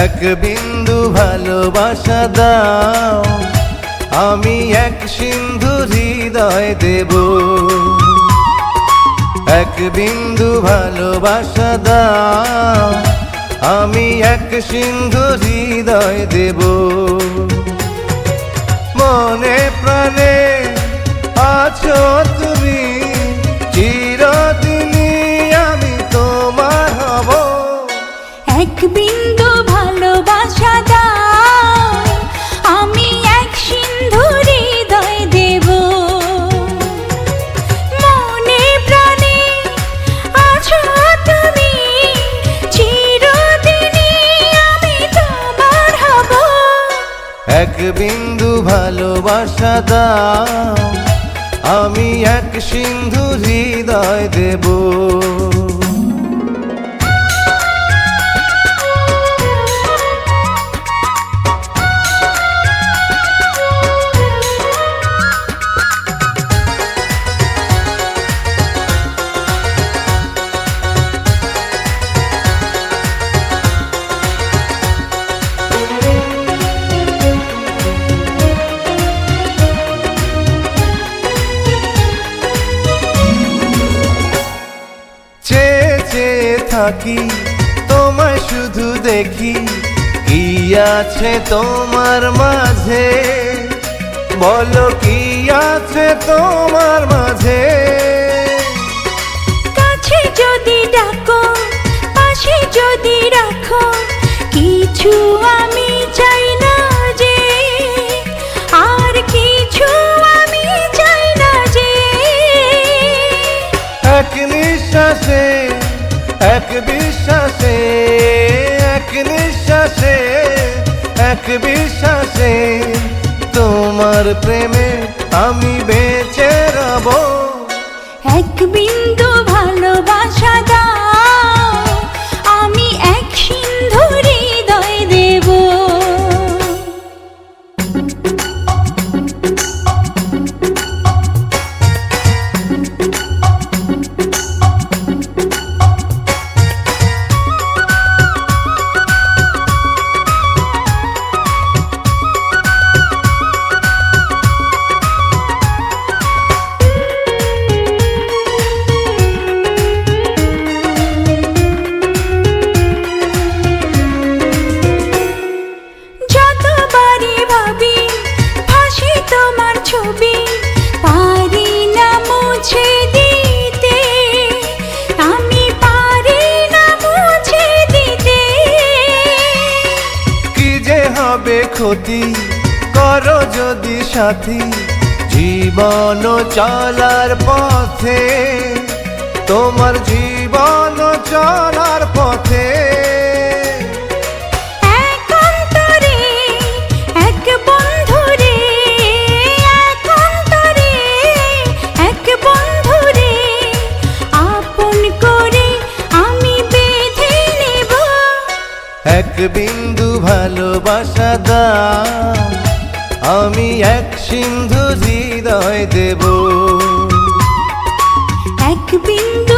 এক বিন্দু ভালোবাসা দাও, আমি এক সিন্ধু হৃদয় দেব। এক বিন্দু ভালোবাসা দাও, আমি এক সিন্ধু হৃদয় দেব। মনে প্রাণে আছো তুমি, চিরদিনই আমি তোমার হব। এক বিন্দু ভালোবাসা দাও, আমি এক সিন্ধু হৃদয় দেব। মনে প্রাণে আছো তুমি, চিরদিনই আমি তোমার হব। এক বিন্দু ভালোবাসা দাও, আমি এক সিন্ধু হৃদয় দেব। থাকি তোমায় শুধু দেখি, কি আছে তোমার মাঝে, বলো কি আছে তোমার মাঝে। কাছে যদি ডাকো, পাশে যদি রাখো, কিছু আমি চাই না যে, আর কিছু আমি চাই না যে। এক নিঃশ্বাসে, এক বিশ্বাসে, এক নিঃশ্বাসে, এক বিশ্বাসে, তোমার প্রেমে আমি বেঁচে রব। এক বিন্দু ভালোবাসা দাও, আমি এক সিন্ধু হৃদয় দেব। পারি না মুছে দিতে, আমি পারি না মুছে দিতে। কি যে হবে ক্ষতি, করো যদি সাথী, জীবন চলার পথে, তোমার জীবন চলার পথে। এক বিন্দু ভালোবাসা দাও, আমি এক সিন্ধু হৃদয় দেব। এক বিন্দু